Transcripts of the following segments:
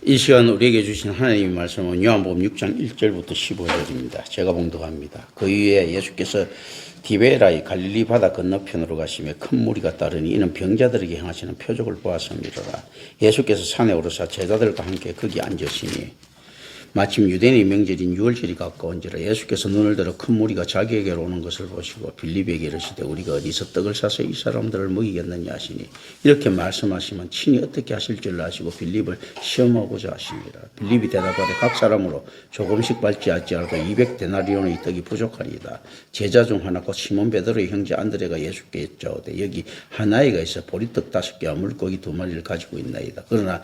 이 시간 우리에게 주신 하나님의 말씀은 요한복음 6장 1절부터 15절입니다. 제가 봉독합니다. 그 이후에 예수께서 디베라의 갈릴리 바다 건너편으로 가시며 큰 무리가 따르니 이는 병자들에게 행하시는 표적을 보았음이로라. 예수께서 산에 오르사 제자들과 함께 거기 앉으시니 마침 유대인의 명절인 유월절이 가까운지라. 예수께서 눈을 들어 큰 무리가 자기에게로 오는 것을 보시고 빌립에게 이르시되 우리가 어디서 떡을 사서 이 사람들을 먹이겠느냐 하시니 이렇게 말씀하시면 친히 어떻게 하실 줄 아시고 빌립을 시험하고자 하시니라. 빌립이 대답하되 각 사람으로 조금씩 밟지 아찌하고 200데나리온의 떡이 부족하리이다. 제자 중 하나 곧 시몬 베드로의 형제 안드레가 예수께 여짜오되 여기 한 아이가 있어 보리떡 5개와 물고기 2마리를 가지고 있나이다. 그러나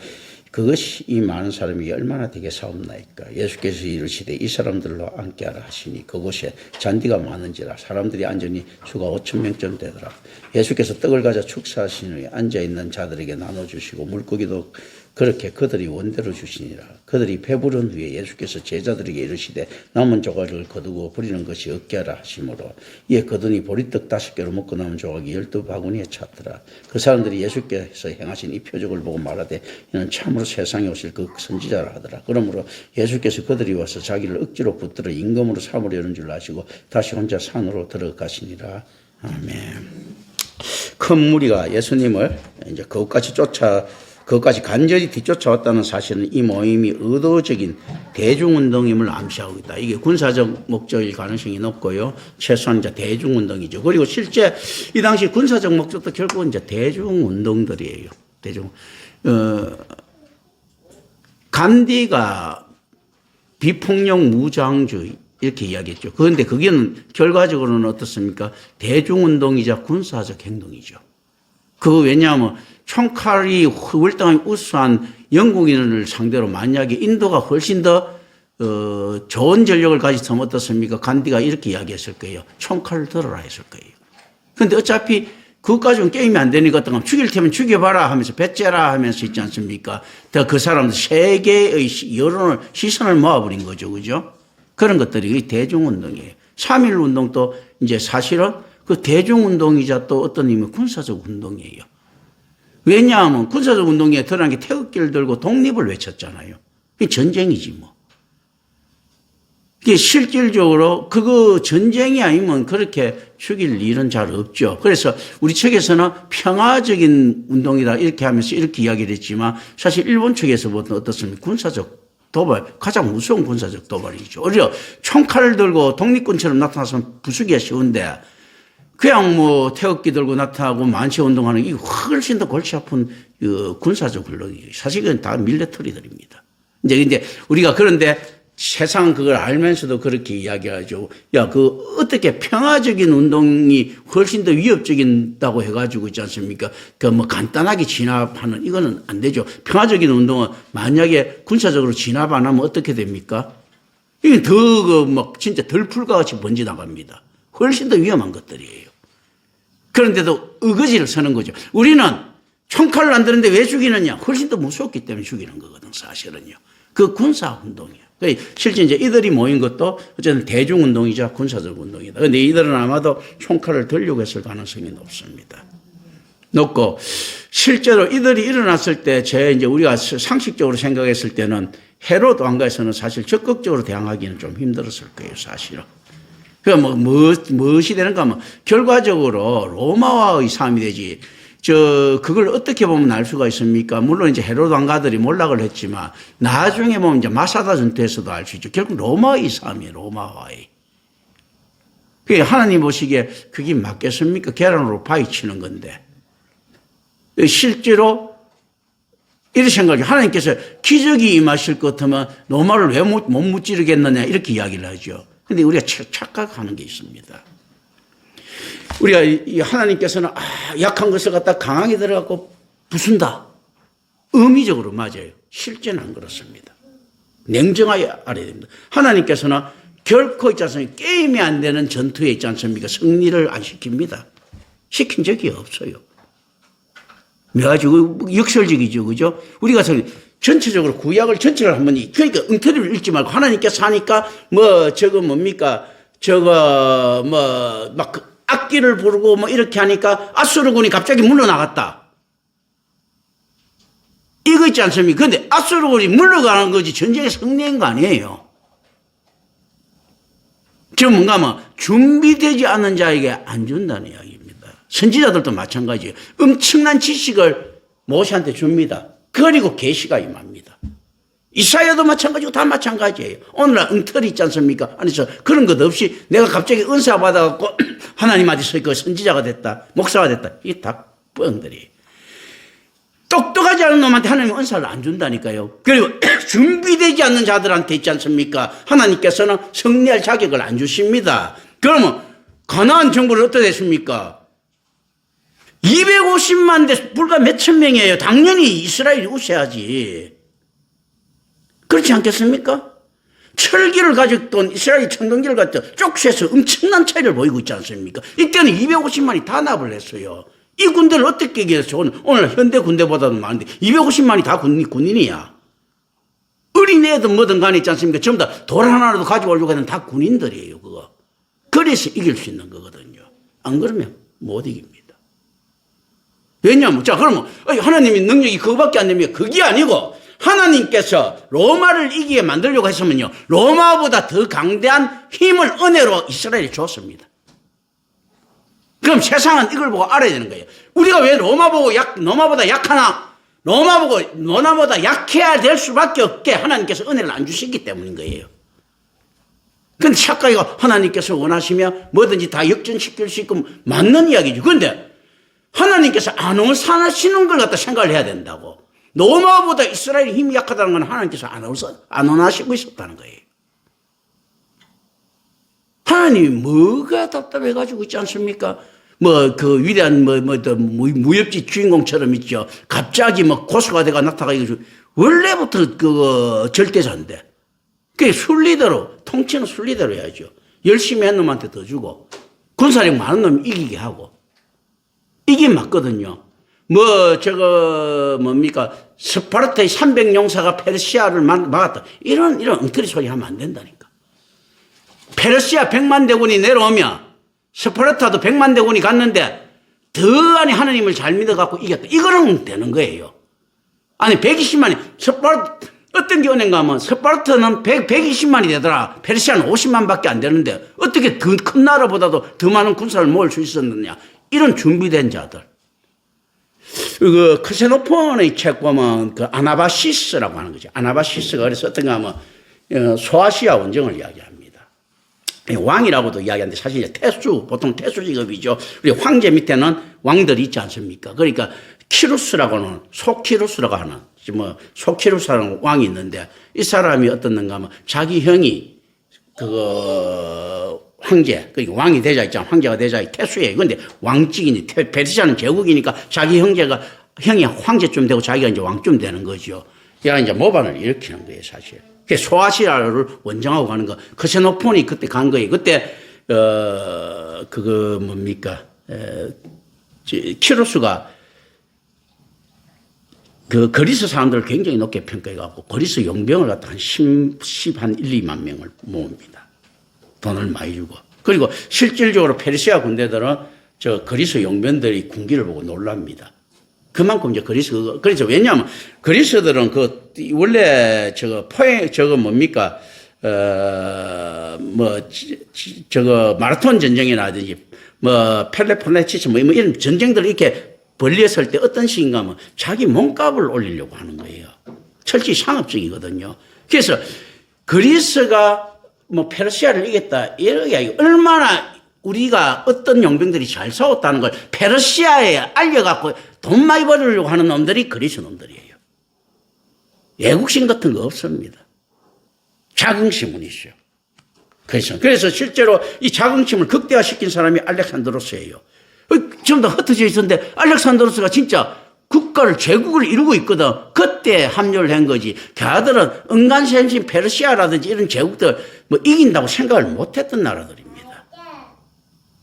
그것이 이 많은 사람이 얼마나 되게 사옵나이까. 예수께서 이르시되 이 사람들로 앉게하라 하시니 그곳에 잔디가 많은지라 사람들이 앉으니 수가 5,000명쯤 되더라. 예수께서 떡을 가져 축사하신 후에 앉아있는 자들에게 나눠주시고 물고기도 그렇게 그들이 원대로 주시니라. 그들이 배부른 후에 예수께서 제자들에게 이르시되 남은 조각을 거두고 버리는 것이 없게 하라 하시므로 이에 거두니 보리떡 5개로 먹고 남은 조각이 12바구니에 찼더라. 그 사람들이 예수께서 행하신 이 표적을 보고 말하되 이는 참으로 세상에 오실 그 선지자라 하더라. 그러므로 예수께서 그들이 와서 자기를 억지로 붙들어 임금으로 삼으려는 줄 아시고 다시 혼자 산으로 들어가시니라. 아멘. 큰 무리가 예수님을 이제 그것까지 간절히 뒤쫓아왔다는 사실은 이 모임이 의도적인 대중운동임을 암시하고 있다. 이게 군사적 목적일 가능성이 높고요. 최소한 이제 대중운동이죠. 그리고 실제 이 당시 군사적 목적도 결국은 이제 대중운동들이에요. 간디가 비폭력 무장주의 이렇게 이야기했죠. 그런데 그게는 결과적으로는 어떻습니까? 대중운동이자 군사적 행동이죠. 왜냐하면 총칼이 월등하게 우수한 영국인을 상대로 만약에 인도가 훨씬 더 좋은 전력을 가졌으면 어떻습니까? 간디가 이렇게 이야기했을 거예요. 총칼을 들어라 했을 거예요. 그런데 어차피 그것까지는 게임이 안 되니까 죽일 테면 죽여봐라 하면서 배째라 하면서 있지 않습니까? 그 사람들 세계의 여론을 시선을 모아버린 거죠. 그죠? 그런 것들이 대중운동이에요. 3.1 운동도 이제 사실은 그 대중운동이자 또 어떤 의미 군사적 운동이에요. 왜냐하면 군사적 운동에 드러난 게 태극기를 들고 독립을 외쳤잖아요. 그게 전쟁이지 뭐. 이게 실질적으로 그거 전쟁이 아니면 그렇게 죽일 일은 잘 없죠. 그래서 우리 측에서는 평화적인 운동이다 이렇게 하면서 이렇게 이야기를 했지만 사실 일본 측에서부터 어떻습니까? 군사적 도발, 가장 무서운 군사적 도발이죠. 오히려 총칼을 들고 독립군처럼 나타나서는 부수기가 쉬운데 그냥 뭐 태극기 들고 나타나고 만세운동하는 이 훨씬 더 골치 아픈 군사적 훈련이에요. 사실 그건 다 밀레터리들입니다. 이제 우리가 그런데 세상 그걸 알면서도 그렇게 이야기하죠. 야, 어떻게 평화적인 운동이 훨씬 더 위협적이다고 해가지고 있지 않습니까? 간단하게 진압하는, 이거는 안 되죠. 평화적인 운동은 만약에 군사적으로 진압 안 하면 어떻게 됩니까? 이게 진짜 덜풀과 같이 번져나갑니다. 훨씬 더 위험한 것들이에요. 그런데도 의거지를 서는 거죠. 우리는 총칼을 안 드는데 왜 죽이느냐? 훨씬 더 무섭기 때문에 죽이는 거거든, 사실은요. 그 군사운동이에요. 실제 이제 이들이 모인 것도 어쨌든 대중운동이자 군사적 운동이다. 그런데 이들은 아마도 총칼을 들려고 했을 가능성이 높습니다. 높고, 실제로 이들이 일어났을 때 이제 우리가 상식적으로 생각했을 때는 헤롯 왕가에서는 사실 적극적으로 대항하기는 좀 힘들었을 거예요, 사실은. 무엇이 되는가 하면 결과적으로 로마와의 싸움이 되지. 그걸 어떻게 보면 알 수가 있습니까? 물론 이제 헤롯 왕가들이 몰락을 했지만 나중에 보면 이제 마사다 전투에서도 알 수 있죠. 결국 로마의 싸움이에요, 로마와의. 하나님 보시기에 그게 맞겠습니까? 계란으로 파헤치는 건데. 실제로 이렇게 생각해요. 하나님께서 기적이 임하실 것 같으면 로마를 왜 못 무찌르겠느냐 이렇게 이야기를 하죠. 근데 우리가 착각하는 게 있습니다. 우리가 하나님께서는 약한 것을 갖다 강하게 들어가고 부순다. 의미적으로 맞아요. 실제는 안 그렇습니다. 냉정하게 알아야 됩니다. 하나님께서는 결코 있지 않습니까? 게임이 안 되는 전투에 있지 않습니까? 승리를 안 시킵니다. 시킨 적이 없어요. 그래가지고 역설적이죠. 그죠? 우리가 전체적으로 구약을 전체를 한번 그러니까 엉터리를 읽지 말고 하나님께서 하니까 막 악기를 부르고 이렇게 하니까 아수르군이 갑자기 물러나갔다. 이거 있지 않습니까? 근데 아수르군이 물러가는 거지 전쟁에 승리한 거 아니에요. 지금 뭔가 하면 준비되지 않은 자에게 안 준다는 이야기입니다. 선지자들도 마찬가지예요. 엄청난 지식을 모세한테 줍니다. 그리고 계시가 임합니다. 이사야도 마찬가지고 다 마찬가지예요. 오늘날 엉터리 있지 않습니까? 안에서 그런 것 없이 내가 갑자기 은사 받아갖고 하나님한테 그 선지자가 됐다, 목사가 됐다. 이게 다 뻥들이에요. 똑똑하지 않은 놈한테 하나님은 은사를 안 준다니까요. 그리고 준비되지 않는 자들한테 있지 않습니까? 하나님께서는 승리할 자격을 안 주십니다. 그러면 가나안 정부는 어떻게 됐습니까? 250만 대 불과 몇천 명이에요. 당연히 이스라엘이 우세하지. 그렇지 않겠습니까? 철기를 가졌던 이스라엘이 청동기를 갖다 쪽수에서 엄청난 차이를 보이고 있지 않습니까? 이때는 250만이 단합을 했어요. 이 군대를 어떻게 이겼어? 오늘 현대 군대보다도 많은데 250만이 다 군인이야. 어린애든 뭐든 간에 있지 않습니까? 전부 다 돌 하나라도 가지고 오려고 하는 다 군인들이에요. 그거. 그래서 이길 수 있는 거거든요. 안 그러면 못 이깁니다. 왜냐하면 자 그러면 하나님의 능력이 그거밖에 안 됩니까? 그게 아니고 하나님께서 로마를 이기게 만들려고 했으면요. 로마보다 더 강대한 힘을 은혜로 이스라엘이 줬습니다. 그럼 세상은 이걸 보고 알아야 되는 거예요. 우리가 왜 로마보다 약하나? 로마보다 약해야 될 수밖에 없게 하나님께서 은혜를 안 주시기 때문인 거예요. 근데 착각이가 하나님께서 원하시면 뭐든지 다 역전시킬 수 있고 맞는 이야기죠. 그런데 하나님께서 안 원하시는 걸 갖다 생각을 해야 된다고. 로마보다 이스라엘이 힘이 약하다는 건 하나님께서 안 원하시고 있었다는 거예요. 하나님이 뭐가 답답해가지고 있지 않습니까? 그 위대한 무협지 주인공처럼 있죠. 갑자기 고수가 돼가 나타나가지고 원래부터 절대자인데. 그게 순리대로, 통치는 순리대로 해야죠. 열심히 한 놈한테 더 주고, 군사력 많은 놈 이기게 하고. 이게 맞거든요. 스파르타의 300용사가 페르시아를 막았다. 이런 엉터리 소리 하면 안 된다니까. 페르시아 100만 대군이 내려오면 스파르타도 100만 대군이 갔는데 더 안에 하나님을 잘 믿어갖고 이겼다. 이거는 되는 거예요. 아니 120만이 어떤 게 은행가 하면 스파르타는 120만이 되더라. 페르시아는 50만밖에 안 되는데 어떻게 더 큰 나라보다도 더 많은 군사를 모을 수 있었느냐. 이런 준비된 자들. 크세노폰의 책 보면 아나바시스라고 하는 거죠. 아나바시스가 그래서 어떤가 하면 소아시아 원정을 이야기합니다. 왕이라고도 이야기하는데 사실 이제 보통 태수 직업이죠. 그리고 황제 밑에는 왕들이 있지 않습니까? 그러니까 키루스라고 하는, 소키루스라고 하는, 소키루스라는 왕이 있는데 이 사람이 어떻는가 하면 자기 형이 황제, 그러니까 왕이 되자 있잖아. 황제가 되자 태수예요. 그런데 왕직이니, 페르시아는 제국이니까 자기 형이 황제쯤 되고 자기가 이제 왕쯤 되는 거죠. 그러니까 이제 모반을 일으키는 거예요, 사실. 소아시아를 원정하고 가는 거. 크세노폰이 그때 간 거예요. 그때, 키루스가 그리스 사람들을 굉장히 높게 평가해갖고 그리스 용병을 갖다 한 1, 2만 명을 모읍니다. 돈을 많이 주고. 그리고 실질적으로 페르시아 군대들은 그리스 용병들이 군기를 보고 놀랍니다. 그만큼 이제 그래서 왜냐하면 그리스들은 원래 마라톤 전쟁이라든지 펠레폰네치스 이런 전쟁들을 이렇게 벌렸을 때 어떤 식인가 하면 자기 몸값을 올리려고 하는 거예요. 철저히 상업적이거든요. 그래서 그리스가 페르시아를 이겼다. 이렇게 얼마나 우리가 어떤 용병들이 잘 싸웠다는 걸 페르시아에 알려갖고 돈 많이 벌으려고 하는 놈들이 그리스 놈들이에요. 애국심 같은 거 없습니다. 자긍심은 있어요. 그래서 실제로 이 자긍심을 극대화시킨 사람이 알렉산드로스예요. 좀 더 흩어져 있었는데 알렉산드로스가 진짜 국가를 제국을 이루고 있거든. 그때 합류를 한 거지. 걔들은 은간센신 페르시아라든지 이런 제국들 이긴다고 생각을 못했던 나라들입니다.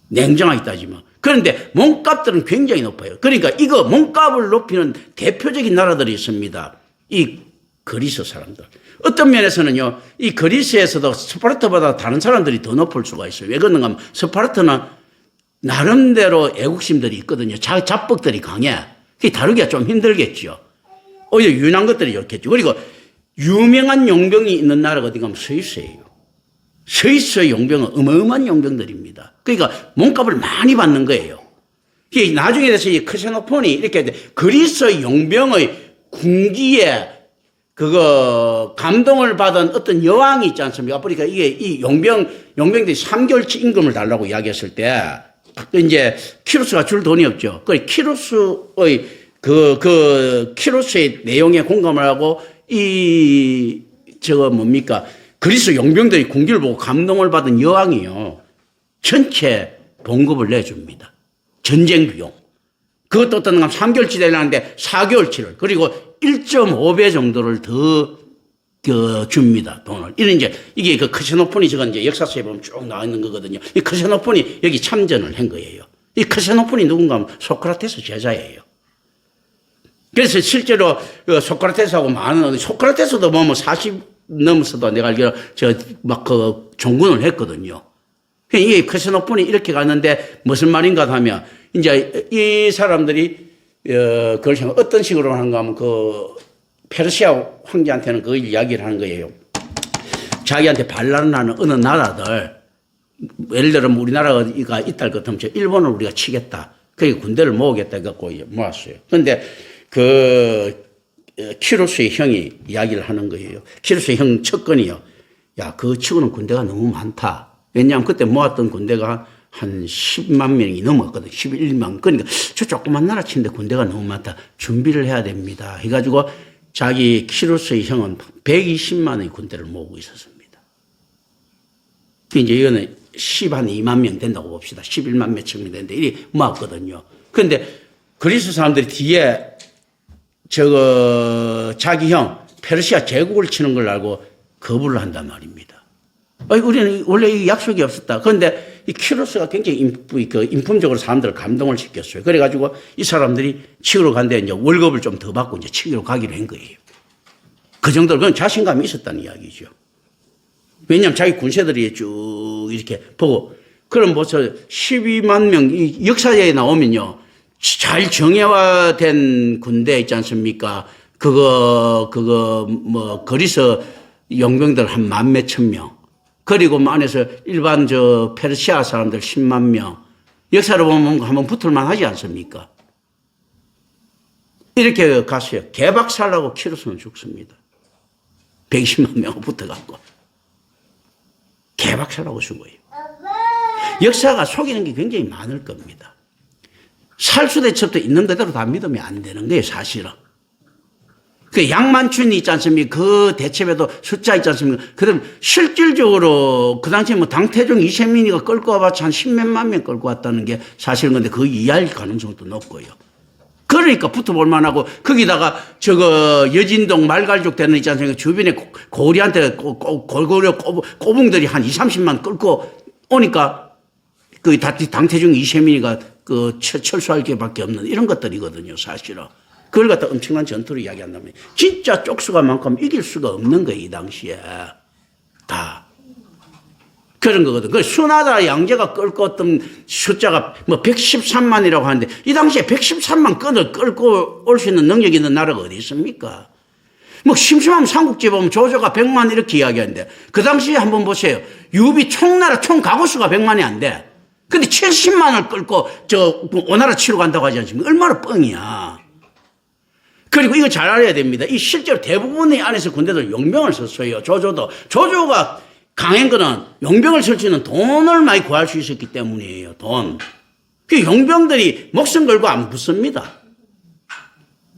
냉정하게 따지면. 그런데 몸값들은 굉장히 높아요. 그러니까 이거 몸값을 높이는 대표적인 나라들이 있습니다. 이 그리스 사람들. 어떤 면에서는요, 이 그리스에서도 스파르타보다 다른 사람들이 더 높을 수가 있어요. 왜 그런가 하면 스파르타는 나름대로 애국심들이 있거든요. 자뻑들이 강해. 그게 다루기가 좀 힘들겠죠. 오히려 유난한 것들이 좋겠죠. 그리고 유명한 용병이 있는 나라가 어디 가면 스위스예요. 스위스의 용병은 어마어마한 용병들입니다. 그러니까 몸값을 많이 받는 거예요. 나중에 돼서 이 크세노폰이 이렇게 그리스 용병의 군기에 감동을 받은 어떤 여왕이 있지 않습니까? 그러니까 이게 이 용병들이 3개월치 임금을 달라고 이야기했을 때, 이제 키루스가 줄 돈이 없죠. 그 키루스의 키루스의 내용에 공감을 하고 그리스 용병들이 군기를 보고 감동을 받은 여왕이요. 전체 봉급을 내줍니다. 전쟁 비용. 그것도 어떤 3개월치 되려는데 4개월치를, 그리고 1.5배 정도를 더 줍니다. 돈을. 이게 크세노폰이 저건 이제 역사서에 보면 쭉 나와 있는 거거든요. 이 크세노폰이 여기 참전을 한 거예요. 이 크세노폰이 누군가 하면 소크라테스 제자예요. 그래서 실제로 소크라테스하고 소크라테스도 뭐 40 넘어서도 내가 알기로 종군을 했거든요. 이게 크세노폰이 이렇게 갔는데 무슨 말인가 하면 이제 이 사람들이 그걸 어떤 식으로 하는가 하면 페르시아 황제한테는 그 이야기를 하는 거예요. 자기한테 반란을 하는 어느 나라들, 예를 들어 우리나라가 있다 것 같으면 일본을 우리가 치겠다. 그러니까 군대를 모으겠다 해갖고 모았어요. 그런데 키루스의 형이 이야기를 하는 거예요. 키루스의 형 척건이요. 야, 그거 치고는 군대가 너무 많다. 왜냐하면 그때 모았던 군대가 한 10만 명이 넘었거든. 11만. 그러니까 저 조그만 나라 치는데 군대가 너무 많다. 준비를 해야 됩니다. 해가지고 자기 키루스의 형은 120만의 군대를 모으고 있었습니다. 이제 이거는 10한 2만 명 된다고 봅시다. 11만 몇천 명 되는데 이리 모았거든요. 그런데 그리스 사람들이 뒤에 자기 형 페르시아 제국을 치는 걸 알고 거부를 한단 말입니다. 우리는 원래 이 약속이 없었다. 그런데 이 키루스가 굉장히 인품적으로 사람들을 감동을 시켰어요. 그래가지고 이 사람들이 치기로 간데 이제 월급을 좀 더 받고 이제 치기로 가기로 한 거예요. 그 정도로 그건 자신감이 있었다는 이야기죠. 왜냐하면 자기 군세들이 쭉 이렇게 보고, 그럼 벌써 12만 명, 이 역사에 나오면요. 잘 정예화된 군대 있지 않습니까? 그리스 용병들 한 만 몇천 명. 그리고 안에서 일반 페르시아 사람들 10만 명. 역사를 보면 한번 붙을만 하지 않습니까? 이렇게 갔어요. 개박살나고 키루스는 죽습니다. 120만 명 붙어갖고. 개박살나고 죽어요. 역사가 속이는 게 굉장히 많을 겁니다. 살수대첩도 있는 그대로 다 믿으면 안 되는 거예요, 사실은. 그 양만춘이 있지 않습니까? 그 대첩에도 숫자 있지 않습니까? 그럼 실질적으로 그 당시에 당태종 이세민이가 끌고 와봤자 한 10몇만 명 끌고 왔다는 게 사실인 건데 그 이하일 가능성도 높고요. 그러니까 붙어볼 만하고, 거기다가 여진동 말갈족 되는 있지 않습니까? 주변에 고리한테 골고루 꼬붕들이 한 20, 30만 끌고 오니까 당태종 이세민이가 철수할 게밖에 없는 이런 것들이거든요, 사실은. 그걸 갖다 엄청난 전투를 이야기한다면 진짜 쪽수가 많고 이길 수가 없는 거예요, 이 당시에. 다. 그런 거거든. 그 수나라 양제가 끌고 어떤 숫자가 113만이라고 하는데 이 당시에 113만 끌고 올 수 있는 능력이 있는 나라가 어디 있습니까? 심심하면 삼국지 보면 조조가 100만 이렇게 이야기하는데 그 당시에 한번 보세요. 유비 총나라 총 가구수가 100만이 안 돼. 근데 70만을 끌고 오나라 치러 간다고 하지 않습니까? 얼마나 뻥이야. 그리고 이거 잘 알아야 됩니다. 이 실제로 대부분의 안에서 군대들 용병을 썼어요. 조조가 강한 거는 용병을 쓸 수 있는 돈을 많이 구할 수 있었기 때문이에요. 돈. 그 용병들이 목숨 걸고 안 붙습니다.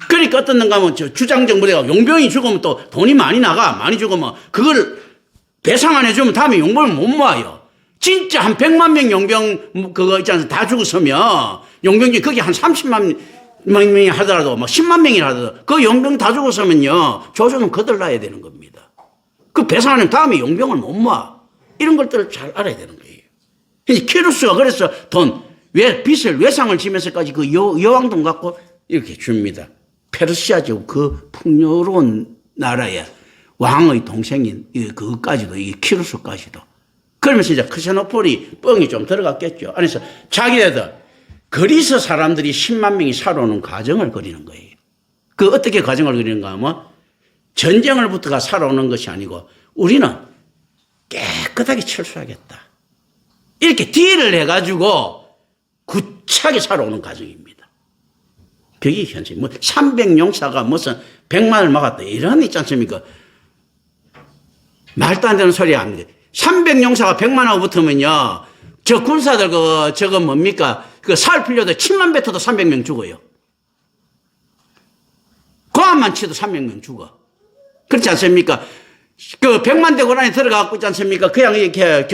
그러니까 어떤 데 가면 주장정부대가 용병이 죽으면 또 돈이 많이 나가. 많이 죽으면 그걸 배상 안 해주면 다음에 용병을 못 모아요. 진짜 한 100만 명 용병 그거 있지 않습니까? 다 죽었으면 용병이 거기 한 30만 명이 하더라도 10만 명이라 하더라도 그 용병 다 죽었으면요. 조조는 거들나야 되는 겁니다. 그 배상 안 하면 다음에 용병을 못 모아. 이런 것들을 잘 알아야 되는 거예요. 키루스가 그래서 빚을 외상을 지면서까지 그 여왕돈 갖고 이렇게 줍니다. 페르시아죠. 그 풍요로운 나라의 왕의 동생인 그것까지도, 이 키루스까지도. 그러면서 이제 크세노폴이 뻥이 좀 들어갔겠죠. 안에서 자기네들 그리스 사람들이 10만 명이 살아오는 과정을 그리는 거예요. 그 어떻게 과정을 그리는가 하면 전쟁을부터가 살아오는 것이 아니고 우리는 깨끗하게 철수하겠다. 이렇게 딜을 해가지고 구차하게 살아오는 과정입니다. 그게 현실. 뭐 300용사가 무슨 100만을 막았다. 이런 있지 않습니까? 말도 안 되는 소리 합니다. 300용사가 100만하고 붙으면요. 저 군사들 저거 뭡니까? 살 필요도 10만 뱉어도 300명 죽어요. 고함만 치도 300명 죽어. 그렇지 않습니까? 100만 대 고란에 들어가고 있지 않습니까? 그냥 이렇게,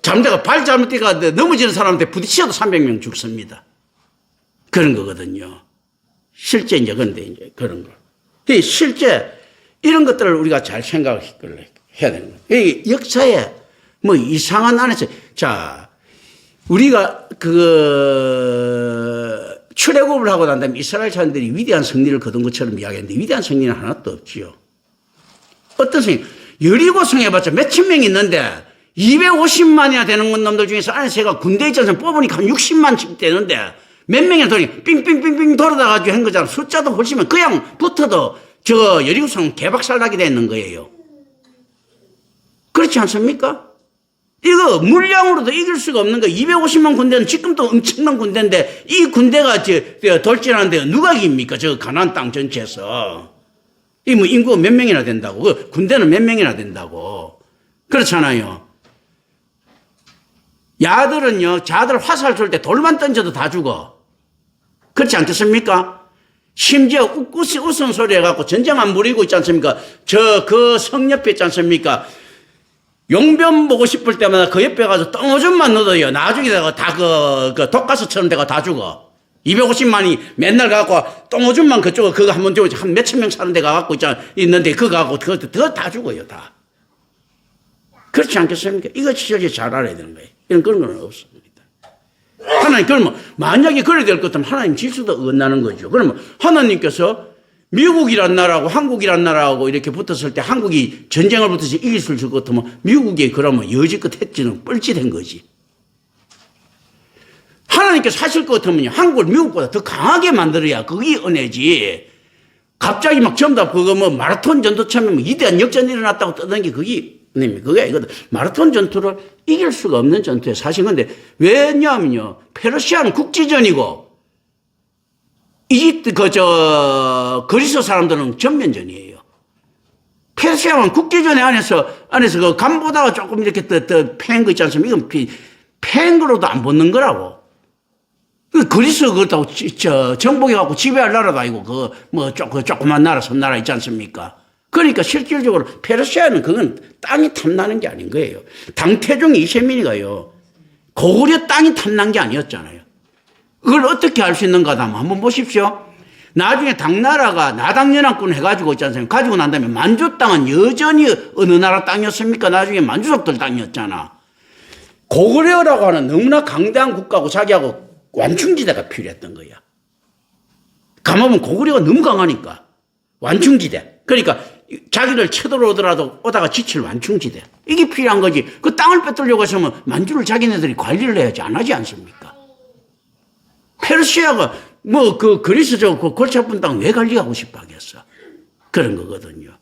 잠자가 발 잘못되가 넘어지는 사람한테 부딪혀도 300명 죽습니다. 그런 거거든요. 실제 이제 그런데 이제 그런 거. 실제 이런 것들을 우리가 잘 생각을 해야 되는 거예요. 역사에 뭐 이상한 안에서, 자, 우리가 출애굽을 하고 난 다음에 이스라엘 사람들이 위대한 승리를 거둔 것처럼 이야기했는데 위대한 승리는 하나도 없지요. 어떤 승리? 여리고성 해봤자 몇천 명 있는데 250만이나 되는 놈들 중에서 안에서 제가 군대 있잖아요. 뽑으니까 한 60만씩 되는데 몇 명이나 돌이 삥삥삥삥 돌아다가지고 한 거잖아. 숫자도 훨씬 그냥 붙어도 저 여리고성 개박살 나게 되는 거예요. 그렇지 않습니까? 이거 물량으로도 이길 수가 없는 거. 250만 군대는 지금도 엄청난 군대인데 이 군대가 돌진하는데 누가 이깁니까? 저 가나안 땅 전체에서. 이 뭐 인구가 몇 명이나 된다고. 군대는 몇 명이나 된다고. 그렇잖아요. 야들은요, 자들 화살 쏠 때 돌만 던져도 다 죽어. 그렇지 않겠습니까? 심지어 우스운 소리 해갖고 전쟁 안 부리고 있지 않습니까? 그 성 옆에 있지 않습니까? 용변 보고 싶을 때마다 그 옆에 가서 똥오줌만 넣어요. 나중에 다 독가스처럼 돼가 다 죽어. 250만이 맨날 가갖고 똥오줌만 그쪽에 그거 한번 주고 한 몇천 명 사는 데 가갖고 있는데 그거 갖고 그거 다 죽어요, 다. 그렇지 않겠습니까? 이거 진짜 잘 알아야 되는 거예요. 이런 그런 건 없습니다. 하나님, 그러면 만약에 그래야 될 것 같으면 하나님 질서도 어긋나는 거죠. 그러면 하나님께서 미국이란 나라하고 한국이란 나라하고 이렇게 붙었을 때 한국이 전쟁을 붙어서 이길 수 있을 것 같으면 미국이 그러면 여지껏 했지는 뻘짓한 거지. 하나님께서 하실 것 같으면 한국을 미국보다 더 강하게 만들어야 그게 은혜지. 갑자기 막 전부 다 그거 뭐 마라톤 전투처럼 위대한 역전이 일어났다고 떠드는 게 그게 은혜입니다. 그게 아니거든. 마라톤 전투를 이길 수가 없는 전투예요. 사실 근데 왜냐하면요. 페르시아는 국지전이고 이집트 그리스 사람들은 전면전이에요. 페르시아는 국기전에 안에서 그 간보다가 조금 이렇게 더 패인 거 있지 않습니까? 이건 패인 거로도 안 붙는 거라고. 그리스 그것도 정복해갖고 지배할 나라도 아니고 조그만 나라 섬나라 있지 않습니까? 그러니까 실질적으로 페르시아는 그건 땅이 탐나는 게 아닌 거예요. 당태종 이세민이가요. 고구려 땅이 탐난 게 아니었잖아요. 그걸 어떻게 알 수 있는가 하면 한번 보십시오. 나중에 당나라가 나당연합군 해가지고 있지 않습니까? 가지고 난 다음에 만주 땅은 여전히 어느 나라 땅이었습니까? 나중에 만주족들 땅이었잖아. 고구려라고 하는 너무나 강대한 국가고 자기하고 완충지대가 필요했던 거야. 가만보면 고구려가 너무 강하니까 완충지대. 그러니까 자기를 쳐들어오더라도 오다가 지칠 완충지대. 이게 필요한 거지. 그 땅을 뺏으려고 했으면 만주를 자기네들이 관리를 해야지 안 하지 않습니까? 페르시아가 그리스 골치 아픈 땅 왜 관리하고 싶어 하겠어? 그런 거거든요.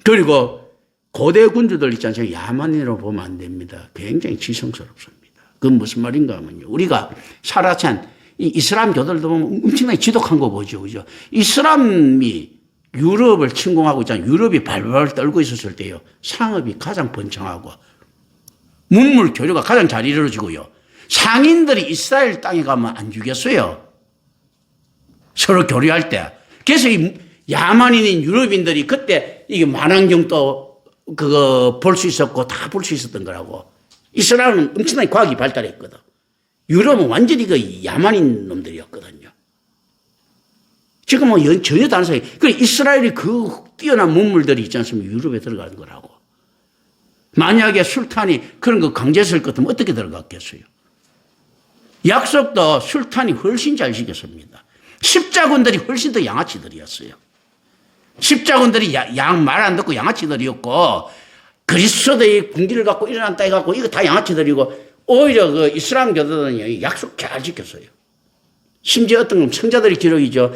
그리고 고대 군주들 있지 않습니까? 야만이라고 보면 안 됩니다. 굉장히 지성스럽습니다. 그건 무슨 말인가 하면요. 우리가 사라찬 이 이슬람 교들도 보면 엄청나게 지독한 거 보죠. 그죠? 이슬람이 유럽을 침공하고 있잖아요. 유럽이 발발 떨고 있었을 때요. 상업이 가장 번창하고 문물 교류가 가장 잘 이루어지고요. 상인들이 이스라엘 땅에 가면 안 죽였어요. 서로 교류할 때. 그래서 이 야만인인 유럽인들이 그때 이게 만환경도 그거 볼 수 있었고 다 볼 수 있었던 거라고. 이스라엘은 엄청나게 과학이 발달했거든. 유럽은 완전히 그 야만인 놈들이었거든요. 지금은 전혀 다른 사이. 그래 이스라엘이 그 뛰어난 문물들이 있지 않습니까? 유럽에 들어가는 거라고. 만약에 술탄이 그런 거 강제했을 것 같으면 어떻게 들어갔겠어요? 약속도 술탄이 훨씬 잘 지켰습니다. 십자군들이 훨씬 더 양아치들이었어요. 십자군들이 말 안 듣고 양아치들이었고 그리스도의 군기를 갖고 일어났다 해갖고 이거 다 양아치들이고 오히려 그 이슬람 교도들은 약속 잘 지켰어요. 심지어 어떤 건 청자들의 기록이죠.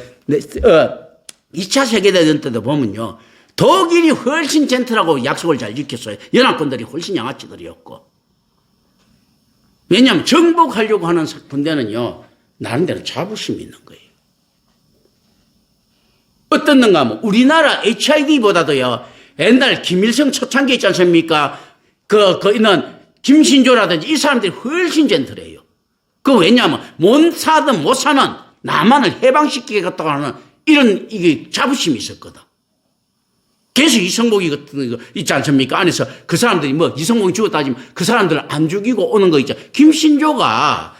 2차 세계대전 때도 보면요. 독일이 훨씬 젠틀하고 약속을 잘 지켰어요. 연합군들이 훨씬 양아치들이었고. 왜냐하면 정복하려고 하는 군대는요. 나름대로 자부심이 있는 거예요. 어떻는가 하면 우리나라 HID보다도요. 옛날 김일성 초창기 있지 않습니까? 있는 김신조라든지 이 사람들이 훨씬 젠틀해요. 왜냐하면 못 사든 못 사는 남한을 해방시키겠다고 하는 이런 이게 자부심이 있었거든. 그래서 이성복이 같은 거 있지 않습니까? 안에서 그 사람들이 뭐 이성복이 죽었다 하지만 그 사람들을 안 죽이고 오는 거 있죠. 김신조가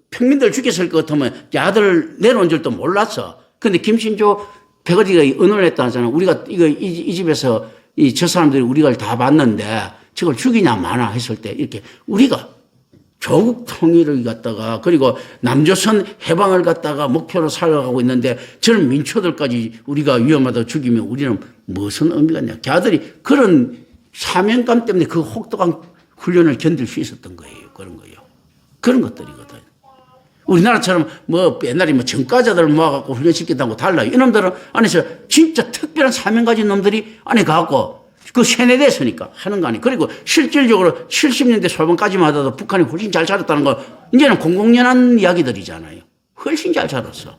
평민들 죽였을 것 같으면 아들 내려온 줄도 몰랐어. 근데 김신조 패거리가 의논을 했다 하잖아. 우리가 이 집에서 저 사람들이 우리가 다 봤는데 저걸 죽이냐 마나 했을 때 이렇게 우리가 조국 통일을 갖다가 그리고 남조선 해방을 갖다가 목표로 살아가고 있는데 저런 민초들까지 우리가 위험하다고 죽이면 우리는 무슨 의미가 있냐. 걔들이 그런 사명감 때문에 그 혹독한 훈련을 견딜 수 있었던 거예요. 그런 거예요. 그런 것들이거든. 우리나라처럼 옛날에 전과자들 모아갖고 훈련시킨다고 달라요. 이놈들은 안에서 진짜 특별한 사명 가진 놈들이 안에 가갖고 그 세뇌됐으니까 하는 거 아니에요. 그리고 실질적으로 70년대 초반까지만 하더라도 북한이 훨씬 잘 살았다는 거 이제는 공공연한 이야기들이잖아요. 훨씬 잘 살았어.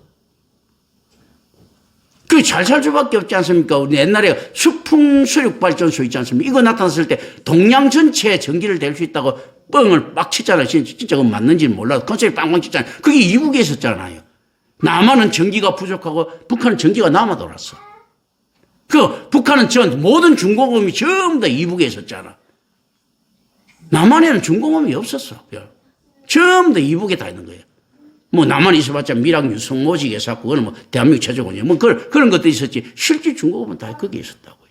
잘 살 수밖에 없지 않습니까? 우리 옛날에 수풍수력발전소 있지 않습니까? 이거 나타났을 때 동양 전체에 전기를 댈 수 있다고 뻥을 막 치잖아요. 진짜 그건 맞는지는 몰라도 컨셉이 빵빵 치잖아요. 그게 이북에 있었잖아요. 남한은 전기가 부족하고 북한은 전기가 남아 돌았어. 북한은 모든 중공업이 전부 다 이북에 있었잖아. 남한에는 중공업이 없었어. 전부 다 이북에 다 있는 거예요. 남한에 있어봤자 미락 유성모직에 샀고, 그건 대한민국 최저군이에요. 그런 것도 있었지. 실제 중공업은 다 거기에 있었다고요.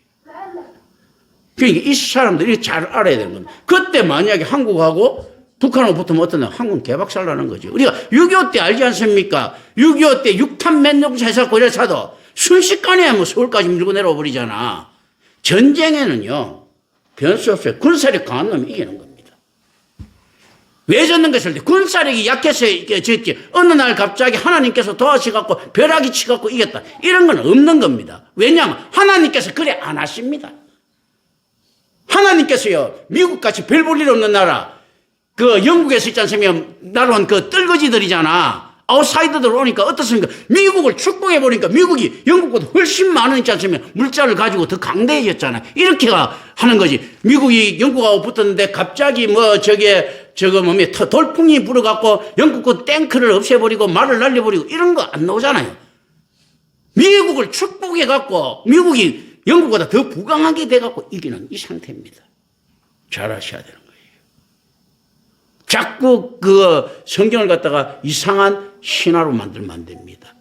그러니까 이 사람들이 잘 알아야 되는 겁니다. 그때 만약에 한국하고 북한하고 붙으면 어떠냐? 한국은 개박살 나는 거죠. 우리가 6.25 때 알지 않습니까? 6.25 때 6탄 맨용차 해서 이래서도 순식간에 서울까지 밀고 내려와 버리잖아. 전쟁에는요, 변수 없어요. 군사력 강한 놈이 이기는 겁니다. 왜 졌는가 했을 때 군사력이 약해서 졌지. 어느 날 갑자기 하나님께서 도와주셔갖고 벼락이 치갖고 이겼다. 이런 건 없는 겁니다. 왜냐하면 하나님께서 그래 안 하십니다. 하나님께서요, 미국같이 별 볼 일 없는 나라, 영국에서 있지 않습니까? 나라는 떨거지들이잖아. 아웃사이더들 오니까 어떻습니까? 미국을 축복해보니까 미국이 영국보다 훨씬 많은 있지 않습니까? 물자를 가지고 더 강대해졌잖아요. 이렇게 하는 거지. 미국이 영국하고 붙었는데 갑자기 돌풍이 불어갖고 영국 탱크를 없애버리고 말을 날려버리고 이런 거 안 나오잖아요. 미국을 축복해갖고 미국이 영국보다 더 부강하게 돼갖고 이기는 이 상태입니다. 잘 아셔야 되는 거예요. 자꾸 성경을 갖다가 이상한 신화로 만들면 안 됩니다.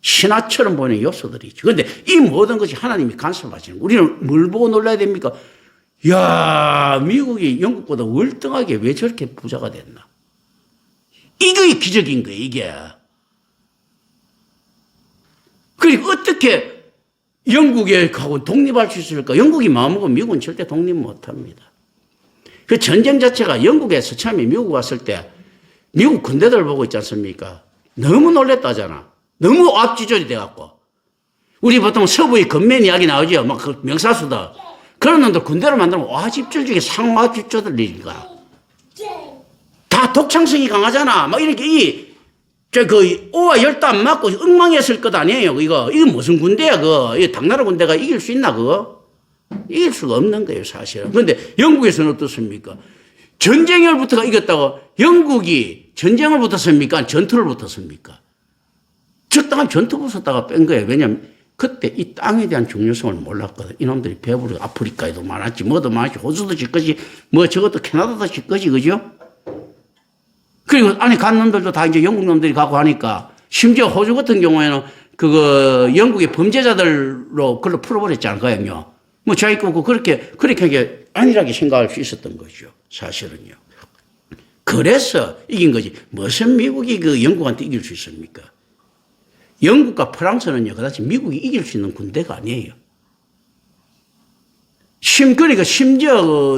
신화처럼 보이는 요소들이 있죠. 그런데 이 모든 것이 하나님이 간섭하시는 거예요. 우리는 뭘 보고 놀라야 됩니까? 야, 미국이 영국보다 월등하게 왜 저렇게 부자가 됐나? 이게 기적인 거예요, 이게. 그리고 어떻게 영국에 가고 독립할 수 있을까? 영국이 마음먹으면 미국은 절대 독립 못 합니다. 그 전쟁 자체가 영국에서 처음에 미국 왔을 때 미국 군대들 보고 있지 않습니까? 너무 놀랬다잖아. 너무 압지절이 돼갖고. 우리 보통 서부의 건맨 이야기 나오죠. 그 명사수다. 그런 놈들 군대를 만들면 와집절 중에 상와집절들이니까. 다 독창성이 강하잖아. 이렇게 오와 열도 안 맞고 엉망이었을 것 아니에요. 이거 무슨 군대야, 이 당나라 군대가 이길 수 있나, 그거? 이길 수가 없는 거예요, 사실은. 그런데 영국에서는 어떻습니까? 전쟁을 붙어가 이겼다고 영국이 전쟁을 붙었습니까? 전투를 붙었습니까? 적당한 전투 붙었다가 뺀 거예요. 왜냐하면 그때 이 땅에 대한 중요성을 몰랐거든. 이놈들이 배부르고 아프리카에도 많았지, 뭐도 많았지, 호주도 질 것이, 저것도 캐나다도 질 것이, 그죠? 그리고 안에 간 놈들도 다 이제 영국 놈들이 가고 하니까, 심지어 호주 같은 경우에는 영국의 범죄자들로 그걸로 풀어버렸지 않을까요? 자기 거고 그렇게 안일하게 생각할 수 있었던 거죠. 사실은요. 그래서 이긴 거지. 무슨 미국이 영국한테 이길 수 있습니까? 영국과 프랑스는요, 그다지 미국이 이길 수 있는 군대가 아니에요. 그러니까 심지어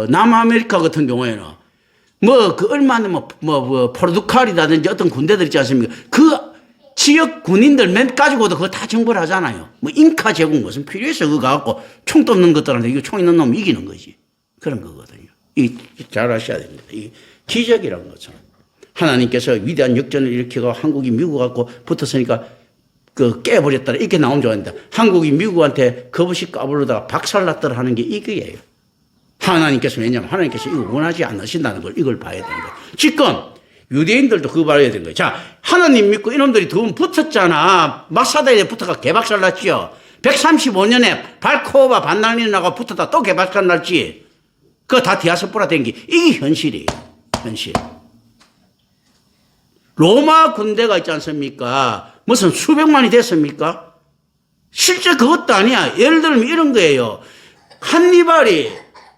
남아메리카 같은 경우에는 그 얼마나 포르투갈이라든지 어떤 군대들 있지 않습니까? 그 지역 군인들 몇 가지고도 그거 다 정벌 하잖아요. 잉카 제국 무슨 필요해서 그거 갖고 총 쏘는 것들한테 이거 총 있는 놈 이기는 거지. 그런 거거든요. 잘 아셔야 됩니다. 이 기적이라는 것은 하나님께서 위대한 역전을 일으키고 한국이 미국 갖고 붙었으니까 깨버렸다 이렇게 나오면 좋아한다. 한국이 미국한테 겁없이 까불러다가 박살났더라 하는 게 이거예요. 하나님께서 왜냐하면 하나님께서 이거 원하지 않으신다는 걸 이걸 봐야 되는 거예요. 지금 유대인들도 그거 봐야 되는 거예요. 자, 하나님 믿고 이놈들이 두 번 붙었잖아. 마사다에 붙어가 개박살 났지요. 135년에 발코바 반란이 나가 붙었다 또 개박살 났지. 그거 다 디아스포라 된 게 이게 현실이에요. 현실. 로마 군대가 있지 않습니까? 무슨 수백만이 됐습니까? 실제 그것도 아니야. 예를 들면 이런 거예요. 한니발이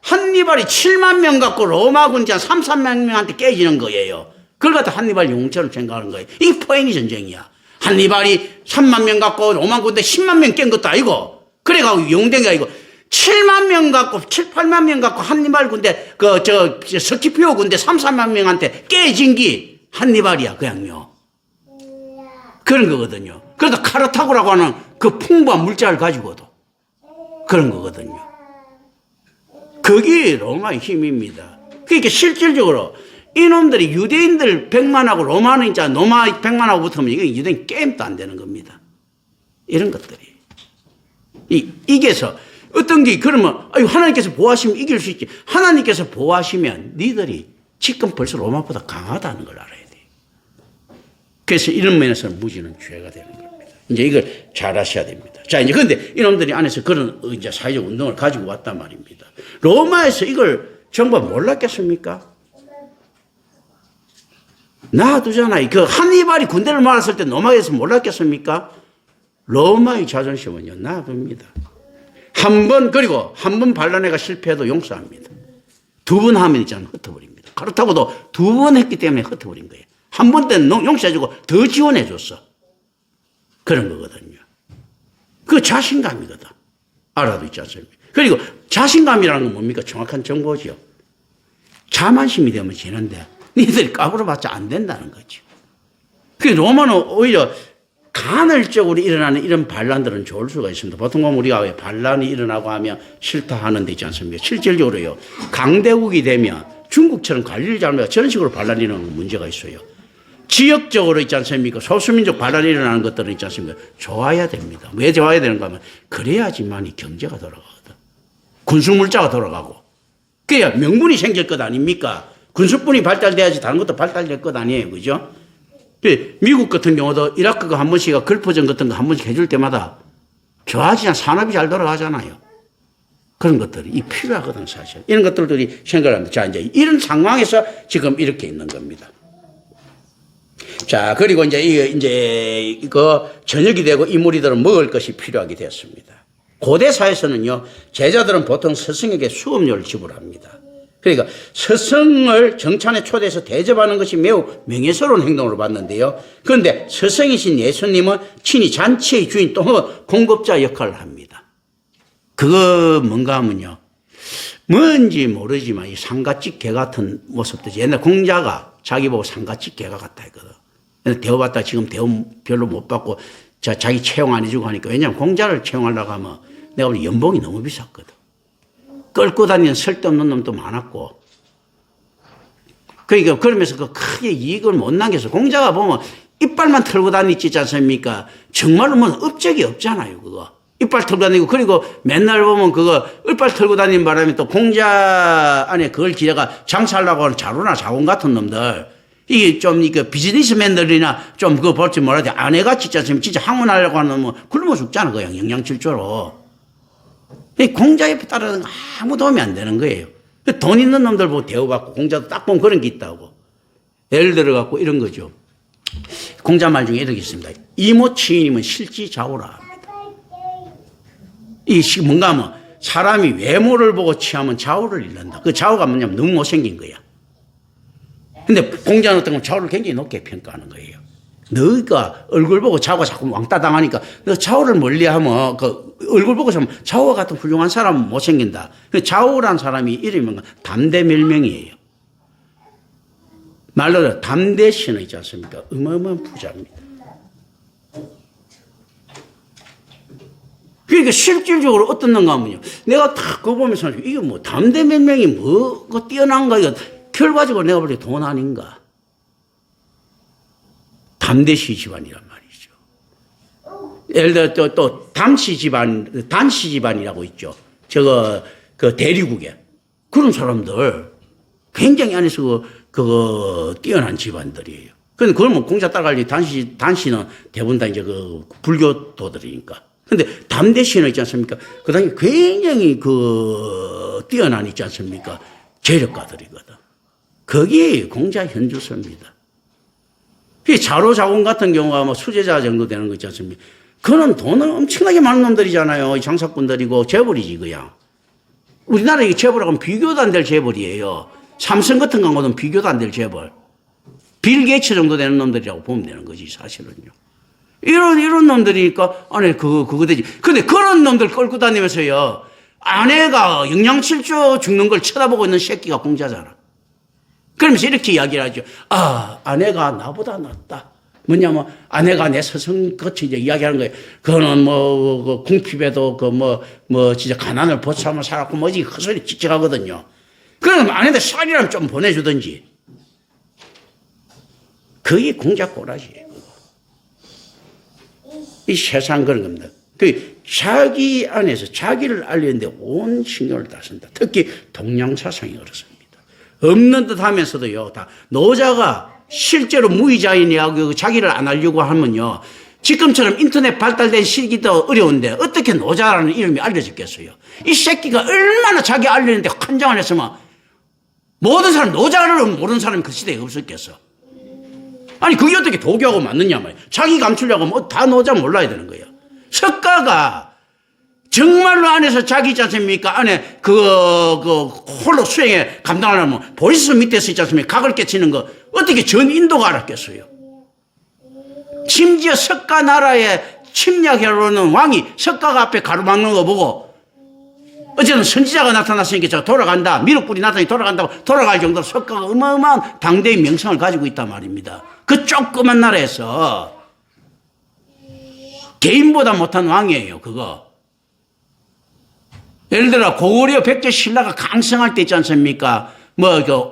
7만 명 갖고 로마 군대 한 3, 4만 명한테 깨지는 거예요. 그걸 갖다 한니발 용처럼 생각하는 거예요. 이게 포에니 전쟁이야. 한니발이 3만 명 갖고 로마 군대 10만 명 깬 것도 아니고 그래가지고 용된 게 아니고 7만 명 갖고 7, 8만 명 갖고 한니발 군대 스키피오 군대 3, 4만 명한테 깨진 게 한니발이야 그냥요. 그런 거거든요. 그래도 카르타고라고 하는 그 풍부한 물자를 가지고도 그런 거거든요. 그게 로마의 힘입니다. 그러니까 실질적으로 이놈들이 유대인들 100만하고 로마는 있잖아. 로마 100만하고 붙으면 이게 유대인 게임도 안 되는 겁니다. 이런 것들이. 이게서 어떤 게 그러면 하나님께서 보호하시면 이길 수 있지. 하나님께서 보호하시면 니들이 지금 벌써 로마보다 강하다는 걸 알아야 돼. 그래서 이런 면에서는 무지는 죄가 되는 겁니다. 이제 이걸 잘 아셔야 됩니다. 자, 이제 근데 이놈들이 안에서 그런 이제 사회적 운동을 가지고 왔단 말입니다. 로마에서 이걸 정부 몰랐겠습니까? 놔두잖아요. 그 한니발이 군대를 말았을 때 로마에서 몰랐겠습니까? 로마의 자존심은요, 놔둡니다. 그리고 한 번 반란회가 실패해도 용서합니다. 두 번 하면 있잖아요. 흩어버립니다. 그렇다고도 두 번 했기 때문에 흩어버린 거예요. 한 번 때는 용서해주고 더 지원해줬어. 그런 거거든요. 그 자신감이거든. 알아도 있지 않습니까? 그리고 자신감이라는 건 뭡니까? 정확한 정보죠. 자만심이 되면 지는데 니들이 까불어봤자 안 된다는 거죠. 그 로마는 오히려 간헐적으로 일어나는 이런 반란들은 좋을 수가 있습니다. 보통 보면 우리가 왜 반란이 일어나고 하면 싫다 하는 데 있지 않습니까? 실질적으로요. 강대국이 되면 중국처럼 관리를 잘못해서 저런 식으로 반란이 일어나는 문제가 있어요. 지역적으로 있지 않습니까? 소수민족 반란이 일어나는 것들은 있지 않습니까? 좋아야 됩니다. 왜 좋아야 되는가 하면 그래야지만이 경제가 돌아가거든. 군수물자가 돌아가고. 그래야 명분이 생길 것 아닙니까? 군수뿐이 발달돼야지 다른 것도 발달될 것 아니에요. 그죠? 미국 같은 경우도 이라크가 한 번씩 걸포전 같은 거 한 번씩 해줄 때마다 좋아지냐 산업이 잘 돌아가잖아요. 그런 것들이 필요하거든 사실. 이런 것들이 생각을 합니다. 자, 이제 이런 상황에서 지금 이렇게 있는 겁니다. 자, 그리고 이제 이거 저녁이 되고 이 무리들은 먹을 것이 필요하게 되었습니다. 고대 사회에서는요, 제자들은 보통 스승에게 수업료를 지불합니다. 그러니까 스승을 정찬에 초대해서 대접하는 것이 매우 명예스러운 행동으로 봤는데요. 그런데 스승이신 예수님은 친히 잔치의 주인 또 공급자 역할을 합니다. 그거 뭔가 하면요, 뭔지 모르지만 이 상가집 개 같은 모습도 옛날 공자가 자기 보고 상가집 개가 같다 했거든. 대우받다 지금 대우 별로 못 받고 자기 채용 안 해주고 하니까, 왜냐하면 공자를 채용하려고 하면 내가 보니 연봉이 너무 비쌌거든. 끌고 다니는 쓸데없는 놈도 많았고. 그러니까 그러면서 그 크게 이익을 못 남겨서 공자가 보면 이빨만 털고 다니지 않습니까? 정말로 뭐 업적이 없잖아요, 그거. 이빨 털고 다니고, 그리고 맨날 보면 그거 이빨 털고 다니는 바람에 또 공자 안에 그걸 기다가 장사하려고 하는 자루나 자원 같은 놈들. 이게 좀 이거 비즈니스맨들이나 좀 그거 볼지 몰라도 아내같이 있지 않습니까? 진짜 학문하려고 하는 놈은 굶어 죽잖아, 그냥 영양실조로. 공자 옆에 따라서 아무 도움이 안 되는 거예요. 돈 있는 놈들 보고 대우받고, 공자도 딱 보면 그런 게 있다고. 예를 들어갖고 이런 거죠. 공자 말 중에 이런 게 있습니다. 이모치이님은 실지좌우라 합니다. 이게 뭔가 하면 사람이 외모를 보고 취하면 좌우를 잃는다. 그 좌우가 뭐냐면 너무 못생긴 거야. 근데 공자는 어떤 건 좌우를 굉장히 높게 평가하는 거예요. 너가 얼굴 보고 좌우가 자꾸 왕따 당하니까 너 좌우를 멀리하면 그 얼굴 보고 하면 좌우와 같은 훌륭한 사람은 못생긴다. 그 좌우란 사람이 이름이 뭔가 담대멸명이에요. 말로 담대 씨는 있지 않습니까? 어마어마한 부자입니다. 그러니까 실질적으로 어떻는가 하면요. 내가 딱 그거 보면서 이게 뭐 담대 몇 명이 뭐가 뛰어난가 이거 결과적으로 내가 볼 때 돈 아닌가. 담대시 집안이란 말이죠. 예를 들어 또 단시 집안이라고 있죠. 그 대리국에. 그런 사람들 굉장히 안에서 그거 뛰어난 집안들이에요. 근데 그걸 뭐 공자 따라갈 단시는 대부분 다 이제 그 불교도들이니까. 근데 담대시는 있지 않습니까? 그 당시 굉장히 뛰어난 있지 않습니까? 재력가들이거든. 거기 공자 현주소입니다. 자로자공 같은 경우가 뭐 수제자 정도 되는 거 있지 않습니까? 그는 돈을 엄청나게 많은 놈들이잖아요. 장사꾼들이고 재벌이지, 그냥. 우리나라 이 재벌하고는 비교도 안 될 재벌이에요. 삼성 같은 경우는 비교도 안 될 재벌. 빌 게이츠 정도 되는 놈들이라고 보면 되는 거지, 사실은요. 이런 놈들이니까, 안에 그거 되지. 근데 그런 놈들 끌고 다니면서요, 아내가 영양실조 죽는 걸 쳐다보고 있는 새끼가 공자잖아. 그러면서 이렇게 이야기를 하죠. 아, 아내가 나보다 낫다. 뭐냐면, 아내가 내 스승같이 이제 이야기하는 거예요. 그거는 궁핍에도 진짜 가난을 보참을 살았고, 뭐지, 헛소리 찌찌하거든요. 그럼 아내한테 쌀이라면 좀 보내주든지. 그게 공자 꼬라지예요. 이 세상 그런 겁니다. 자기 안에서 자기를 알리는데 온 신경을 다 쓴다. 특히 동양사상이 그렇습니다. 없는 듯 하면서도요, 다 노자가 실제로 무의자인이라고 자기를 안 알려고 하면요, 지금처럼 인터넷 발달된 시기도 어려운데 어떻게 노자라는 이름이 알려졌겠어요? 이 새끼가 얼마나 자기 알리는데 환장을 했으면 모든 사람, 노자를 모르는 사람이 그 시대에 없었겠어. 아니, 그게 어떻게 도교하고 맞느냐 말이야. 자기 감추려고 뭐 다 노자 몰라야 되는 거예요. 석가가 정말로 안에서 자기 있지 않습니까? 안에 홀로 수행에 감당하려면 보리스 밑에서 있지 않습니까? 각을 깨치는 거 어떻게 전 인도가 알았겠어요? 심지어 석가 나라에 침략하려는 왕이 석가가 앞에 가로막는 거 보고 어쨌든 선지자가 나타났으니까 저 돌아간다. 미륵불이 나타나니 돌아간다고 돌아갈 정도로 석가가 어마어마한 당대의 명성을 가지고 있단 말입니다. 그 조그만 나라에서 개인보다 못한 왕이에요, 그거. 예를 들어 고구려 백제 신라가 강성할 때 있지 않습니까?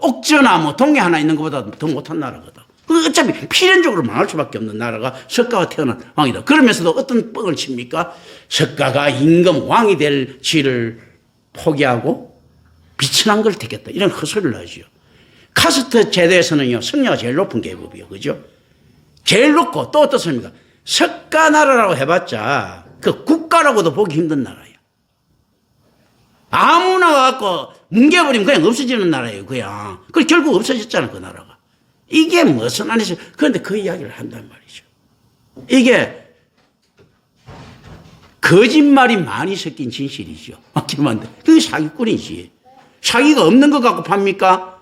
옥저나 동해 하나 있는 것보다 더 못한 나라거든. 어차피 필연적으로 망할 수밖에 없는 나라가 석가가 태어난 왕이다. 그러면서도 어떤 뻥을 칩니까? 석가가 임금 왕이 될 지를 포기하고 비천한 걸 택했다. 이런 헛소리를 하죠. 카스트 제도에서는요, 승려가 제일 높은 계급이요. 그죠? 제일 높고 또 어떻습니까? 석가 나라라고 해봤자 그 국가라고도 보기 힘든 나라예요. 아무나 와갖고 뭉개버리면 그냥 없어지는 나라예요. 그냥. 그 결국 없어졌잖아, 그 나라가. 이게 무슨 안에서, 그런데 그 이야기를 한단 말이죠. 이게 거짓말이 많이 섞인 진실이죠. 맞기만 돼. 그게 사기꾼이지. 사기가 없는 것 갖고 팝니까?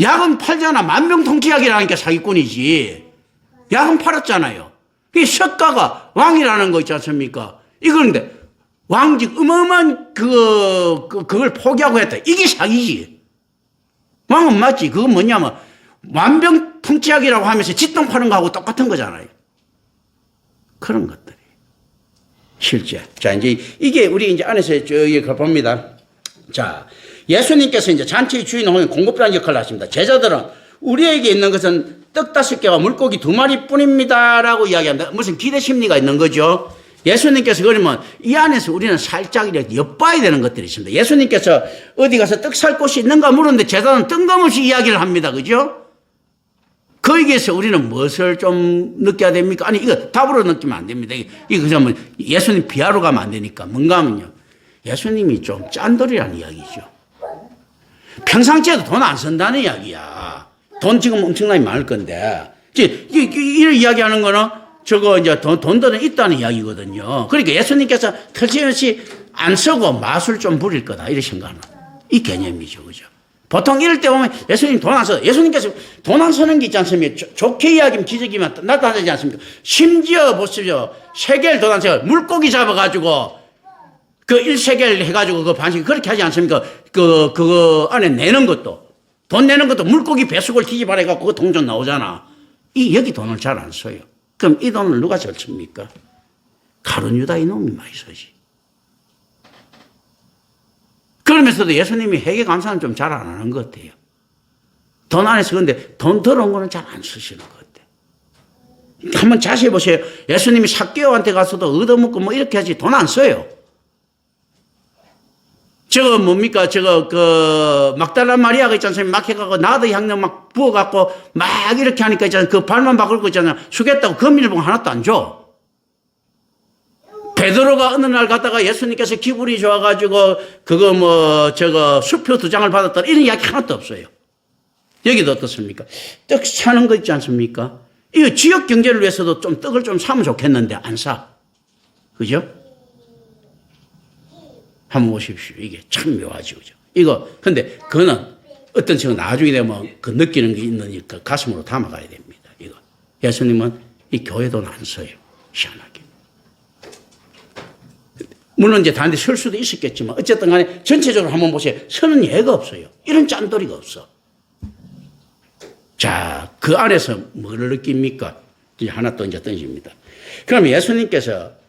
약은 팔잖아. 만병통치약이라니까 사기꾼이지. 약은 팔았잖아요. 그 석가가 왕이라는 거 있지 않습니까? 이건데 왕직 어마어마한 그걸 포기하고 했다. 이게 사기지. 왕은 맞지. 그건 뭐냐면 만병통치약이라고 하면서 짓돈 파는 거하고 똑같은 거잖아요. 그런 것들이 실제. 자, 이제 이게 우리 이제 안에서 저기 봅니다. 자, 예수님께서 이제 잔치의 주인공인 공급자의 역할을 하십니다. 제자들은 우리에게 있는 것은 떡 5개와 물고기 2마리 뿐입니다라고 이야기합니다. 무슨 기대 심리가 있는 거죠. 예수님께서 그러면 이 안에서 우리는 살짝 이렇게 엿봐야 되는 것들이 있습니다. 예수님께서 어디 가서 떡 살 곳이 있는가 물었는데 제자는 뜬금없이 이야기를 합니다. 그죠? 거기에서 우리는 무엇을 좀 느껴야 됩니까? 아니, 이거 답으로 느끼면 안 됩니다. 이거 그러면 예수님 비하로 가면 안 되니까. 뭔가 하면요. 예수님이 좀 짠돌이라는 이야기죠. 평상시에도 돈 안 쓴다는 이야기야. 돈 지금 엄청나게 많을 건데. 이런 이야기하는 거는 저거 이제 돈들은 있다는 이야기거든요. 그러니까 예수님께서 틀림없이 안 쓰고 맛을 좀 부릴 거다. 이런 생각은. 이 개념이죠. 그죠? 보통 이럴 때 보면 예수님 돈 안 써. 예수님께서 돈 안 쓰는 게 있지 않습니까? 좋게 이야기하면 기적이면 나타나지 않습니까? 심지어 보십시오. 세겔 돈 안 써요. 물고기 잡아가지고 그 1세겔 해가지고 그 반씩 그렇게 하지 않습니까? 그거 안에 내는 것도 돈 내는 것도 물고기 배속을 뒤집어내갖고 그 동전 나오잖아. 여기 돈을 잘 안 써요. 그럼 이 돈을 누가 잘 씁니까? 가룟 유다 이놈이 많이 쓰지. 그러면서도 예수님이 회개 감사는 좀 잘 안 하는 것 같아요. 돈 안에서 근데 돈 들어온 거는 잘 안 쓰시는 것 같아요. 한번 자세히 보세요. 예수님이 삭개오한테 가서도 얻어먹고 뭐 이렇게 하지 돈 안 써요. 저거 뭡니까? 막달라 마리아가 있지 않습니까? 막 해갖고 나도 향료 막 부어갖고 막 이렇게 하니까 있잖아요. 그 발만 바꾸고 있잖아요. 주겠다고 금일봉 하나도 안 줘. 베드로가 어느 날 갔다가 예수님께서 기분이 좋아가지고 수표 2장을 받았다. 이런 이야기 하나도 없어요. 여기도 어떻습니까? 떡 사는 거 있지 않습니까? 이거 지역 경제를 위해서도 좀 떡을 좀 사면 좋겠는데 안 사. 그죠? 한번 보십시오. 이게 참 묘하죠. 그죠? 근데 그거는 어떤 식으로 나중에 되면 그 느끼는 게 있으니까 가슴으로 담아가야 됩니다. 예수님은 이 교회 돈 안 써요. 희한하게. 물론 이제 다른데 설 수도 있었겠지만 어쨌든 간에 전체적으로 한번 보세요. 서는 예가 없어요. 이런 짠돌이가 없어. 자, 그 안에서 뭐를 느낍니까? 이제 하나 또 이제 던집니다. 그럼 예수님께서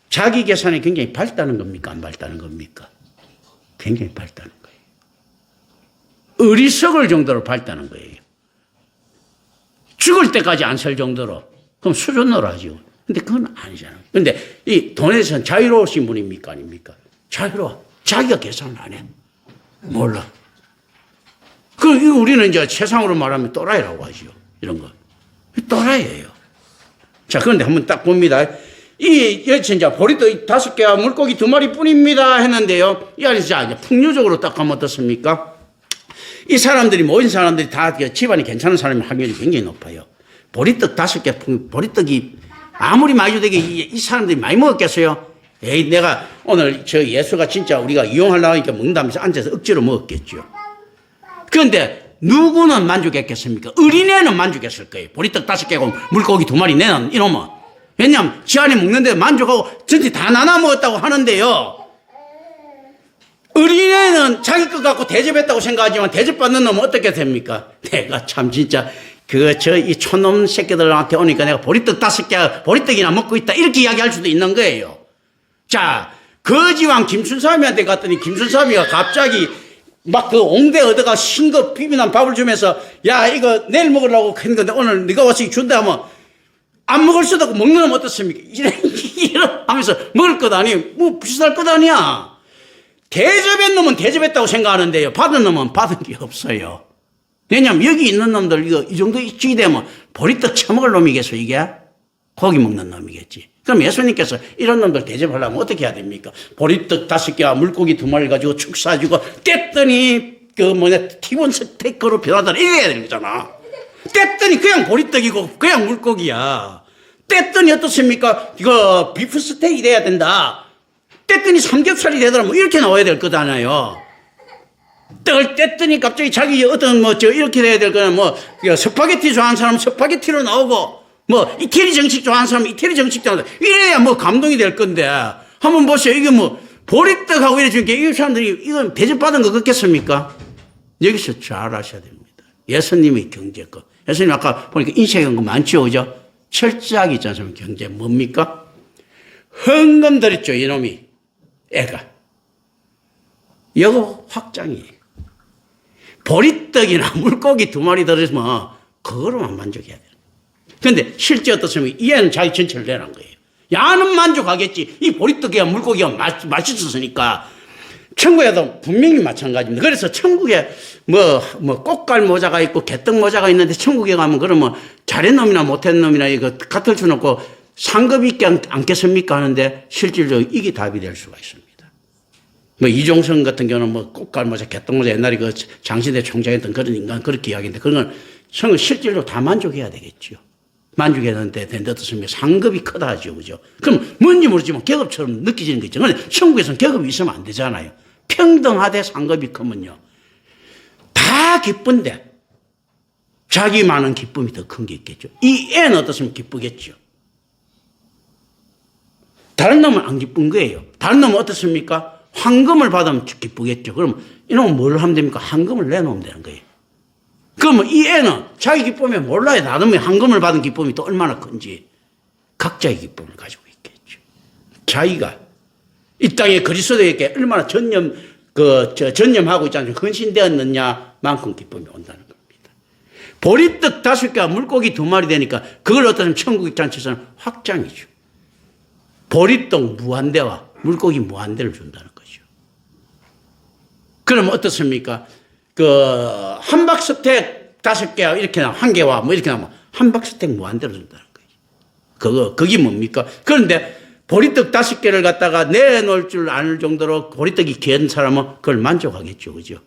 자기 계산이 굉장히 밝다는 겁니까? 안 밝다는 겁니까? 굉장히 밝다는 거예요. 어리석을 정도로 밝다는 거예요. 죽을 때까지 안 설 정도로. 그럼 수준으로 하죠. 근데 그건 아니잖아요. 근데 이 돈에서는 자유로우신 분입니까? 아닙니까? 자유로워. 자기가 계산을 안 해. 몰라. 우리는 이제 세상으로 말하면 또라이라고 하죠. 이런 거. 또라이예요. 자, 그런데 한번 딱 봅니다. 진짜 보리떡 5개와 물고기 2마리 뿐입니다. 했는데요. 이 안에서 이제 풍류적으로 딱 하면 어떻습니까? 이 사람들이, 모인 사람들이 다 집안이 괜찮은 사람의 확률이 굉장히 높아요. 보리떡 5개, 보리떡이 아무리 많이 주되게 이 사람들이 많이 먹었겠어요? 에이, 내가 오늘 예수가 진짜 우리가 이용하려고 하니까 먹는다면서 앉아서 억지로 먹었겠죠. 그런데 누구는 만족했겠습니까? 어린애는 만족했을 거예요. 보리떡 5개고 물고기 2마리 내는 이놈은. 왜냐하면 지 안에 먹는데 만족하고 전체 다 나눠 먹었다고 하는데요. 어린애는 자기 것 갖고 대접했다고 생각하지만 대접받는 놈은 어떻게 됩니까? 내가 참 진짜 이 촌놈 새끼들한테 오니까 내가 보리떡 5개, 보리떡이나 먹고 있다. 이렇게 이야기할 수도 있는 거예요. 자, 거지왕 김춘삼이한테 갔더니 김춘삼이가 갑자기 막 옹대 얻어가 싱거 비비난 밥을 주면서 야, 이거 내일 먹으려고 했는데 오늘 네가 와서 준다 하면 안 먹을 수도 없고 먹는 놈 어떻습니까? 이런 하면서 먹을 것 아니에요. 뭐 비쌀 것 아니야. 대접한 놈은 대접했다고 생각하는데요. 받은 놈은 받은 게 없어요. 왜냐면 여기 있는 놈들 이 정도 이쪽이 되면 보리떡 처먹을 놈이겠어 이게? 고기 먹는 놈이겠지. 그럼 예수님께서 이런 놈들 대접하려면 어떻게 해야 됩니까? 보리떡 5개와 물고기 2마리 가지고 축 사주고 뗐더니 티본 스테이크로 변하더라 이래야 되잖아. 뗐더니 그냥 보리떡이고 그냥 물고기야. 뗐더니 어떻습니까? 이거 비프 스테이크 돼야 된다. 뗐더니 삼겹살이 되더라 뭐 이렇게 나와야 될 거잖아요. 떡을 뗐더니 갑자기 자기 어떤 이렇게 돼야 될 거는 스파게티 좋아하는 사람은 스파게티로 나오고 이태리 정식 좋아하는 사람은 이태리 정식 좋아하는 이래야 감동이 될 건데 한번 보세요. 이게 보리떡하고 이래 주니까 이 사람들이 이건 대접받은 거 같겠습니까? 여기서 잘 아셔야 됩니다. 예수님의 경제거. 예수님 아까 보니까 인쇄한 거 많죠, 그죠? 철저하게 있지 않습니까? 경제 뭡니까? 헌금 들였죠, 이놈이. 애가. 이거 확장이에요. 보리떡이나 물고기 2마리 들었으면 그거로만 만족해야 돼요. 그런데 실제 어떻습니까? 이 애는 자기 전체를 내란 거예요. 야는 만족하겠지. 이 보리떡이야 물고기가 맛있었으니까. 천국에도 분명히 마찬가지입니다. 그래서 천국에 꽃갈 모자가 있고 개떡 모자가 있는데 천국에 가면 그러면 잘한 놈이나 못한 놈이나 이거 같을 수는 없고 상급이 있지 않겠습니까? 하는데 실질적으로 이게 답이 될 수가 있습니다. 이종성 같은 경우는 꽃갈 모자, 개떡 모자 옛날에 장시대 총장했던 그런 인간 그렇게 이야기인데 그런 건 실질로 다 만족해야 되겠죠. 만족해야 되는데 어떻습니까? 상급이 크다 하죠. 그죠? 그럼 뭔지 모르지만 계급처럼 느껴지는 거 있죠. 그런데 천국에서는 계급이 있으면 안 되잖아요. 평등하되 상급이 크면요. 다 기쁜데 자기만은 기쁨이 더 큰 게 있겠죠. 이 애는 어떻습니까? 기쁘겠죠. 다른 놈은 안 기쁜 거예요. 다른 놈은 어떻습니까? 황금을 받으면 기쁘겠죠. 그럼 이놈은 뭘 하면 됩니까? 황금을 내놓으면 되는 거예요. 그러면 이 애는 자기 기쁨에 몰라요. 나름의 황금을 받은 기쁨이 또 얼마나 큰지. 각자의 기쁨을 가지고 있겠죠. 자기가 이 땅에 그리스도에게 얼마나 전념하고 있지 않습니까? 헌신되었느냐만큼 기쁨이 온다는 겁니다. 보리떡 5개와 물고기 2마리 되니까 그걸 어떤 천국 잔치에서는 확장이죠. 보리떡 무한대와 물고기 무한대를 준다는 거죠. 그럼 어떻습니까? 함박스텍 5개와 이렇게 나면 1개와 뭐 이렇게 나면 함박스텍 무한대로 준다는 거죠. 그게 뭡니까? 그런데 보리떡 5개를 갖다가 내놓을 줄 아는 정도로 보리떡이 귀한 사람은 그걸 만족하겠죠. 그죠?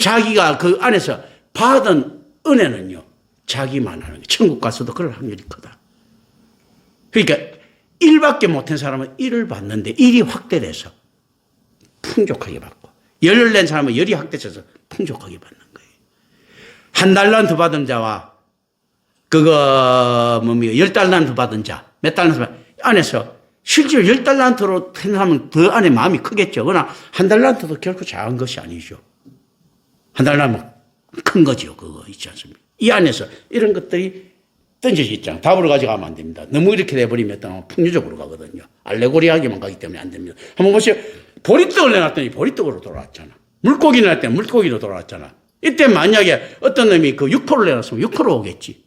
자기가 그 안에서 받은 은혜는요, 자기만 하는 거예요. 천국 가서도 그럴 확률이 크다. 그러니까 1밖에 못한 사람은 1을 받는데 1이 확대돼서 풍족하게 받고, 10을 낸 사람은 10이 확대돼서 풍족하게 받는 거예요. 1달란트 받은 자와 10달란트 받은 자, 몇 달란트 안에서 실제로 10달란트로 생각하면 더 안에 마음이 크겠죠. 그러나 1달란트도 결코 작은 것이 아니죠. 1달란트는 큰 거죠. 그거 있지 않습니까? 이 안에서 이런 것들이 던져져 있잖아요. 답으로 가져가면 안 됩니다. 너무 이렇게 돼버리면 풍류적으로 가거든요. 알레고리하게만 가기 때문에 안 됩니다. 한번 보세요. 보리떡을 내놨더니 보리떡으로 돌아왔잖아. 물고기를 내놨더니 물고기로 돌아왔잖아. 이때 만약에 어떤 놈이 그 육포를 내놨으면 육포로 오겠지.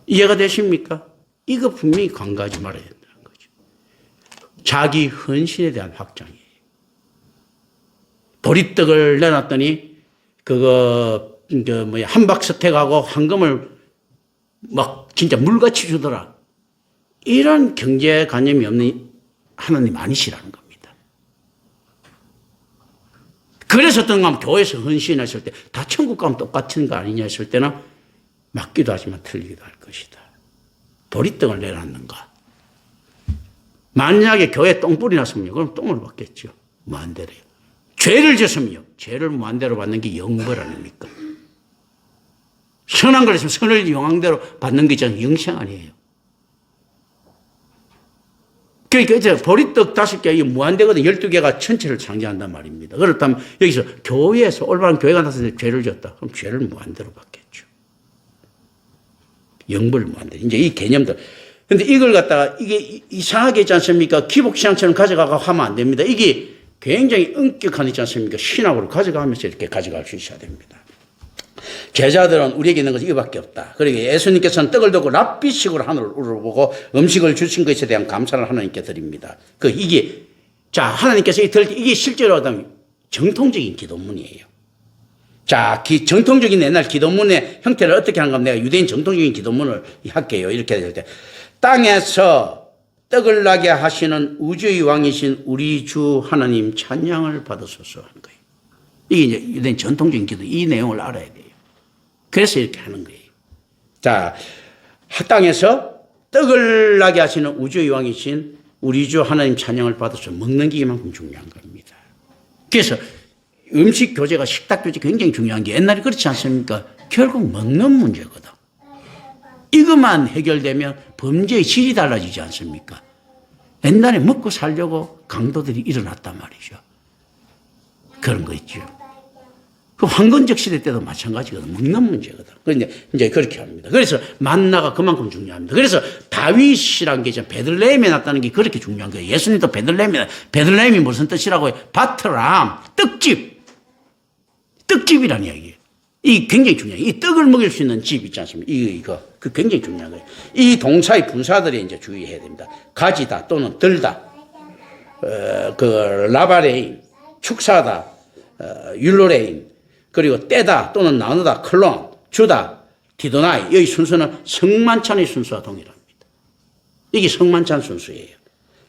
이해가 되십니까? 이거 분명히 간과하지 말아야 된다는 거죠. 자기 헌신에 대한 확장이에요. 보리떡을 내놨더니 함박스텍하고 황금을 막 진짜 물같이 주더라. 이런 경제관념이 없는 하나님 아니시라는 겁니다. 그래서 어떤 가면 교회에서 헌신했을 때 다 천국 가면 똑같은 거 아니냐 했을 때는 맞기도 하지만 틀리기도 할 것이다. 보리떡을 내놨는가? 만약에 교회에 똥불이 났으면요, 그럼 똥을 받겠죠. 무한대로요. 죄를 졌으면요, 죄를 무한대로 받는 게 영벌 아닙니까? 선한 걸 했으면 선을 영왕대로 받는 게 저는 영생 아니에요. 그러니까 이제 보리떡 5개, 이 무한대거든. 12개가 천체를 창조한단 말입니다. 그렇다면 여기서 교회에서 올바른 교회가 나서서 죄를 졌다. 그럼 죄를 무한대로 받겠죠. 영벌 무한대로. 이제 이 개념들. 근데 이걸 갖다가 이게 이상하게 있지 않습니까? 기복신앙처럼 가져가고 하면 안 됩니다. 이게 굉장히 엄격한 있지 않습니까? 신학으로 가져가면서 이렇게 가져갈 수 있어야 됩니다. 제자들은 우리에게 있는 것이 이거밖에 없다. 그러니까 예수님께서는 떡을 들고 랍비식으로 하늘을 우러보고 음식을 주신 것에 대한 감사를 하나님께 드립니다. 하나님께서 이게 실제로 하면 정통적인 기도문이에요. 자, 정통적인 옛날 기도문의 형태를 어떻게 하는가 하면 내가 유대인 정통적인 기도문을 할게요. 이렇게 될 때. 땅에서 떡을 나게 하시는 우주의 왕이신 우리 주 하나님 찬양을 받으소서 하는 거예요. 이게 이제 유대인 전통적인 기도, 이 내용을 알아야 돼요. 그래서 이렇게 하는 거예요. 자, 땅에서 떡을 나게 하시는 우주의 왕이신 우리 주 하나님 찬양을 받아서 먹는 게 이만큼 중요한 겁니다. 그래서 음식 교제가 식탁 교제 굉장히 중요한 게 옛날에 그렇지 않습니까? 결국 먹는 문제거든. 이것만 해결되면 범죄의 질이 달라지지 않습니까? 옛날에 먹고 살려고 강도들이 일어났단 말이죠. 그런 거 있죠. 그 황건적 시대 때도 마찬가지거든. 먹는 문제거든. 그런데 이제 그렇게 합니다. 그래서 만나가 그만큼 중요합니다. 그래서 다윗이란 게 베들레헴에 났다는 게 그렇게 중요한 거예요. 예수님도 베들레헴이 무슨 뜻이라고 해요? 바트람, 떡집이라는 이야기예요. 이 굉장히 중요해요. 이 떡을 먹일 수 있는 집 있지 않습니까? 그 굉장히 중요한 거예요. 이 동사의 분사들이 이제 주의해야 됩니다. 가지다 또는 들다, 라바레인, 축사다, 율로레인, 그리고 떼다 또는 나누다, 클론, 주다, 디도나이. 여기 순서는 성만찬의 순서와 동일합니다. 이게 성만찬 순서예요.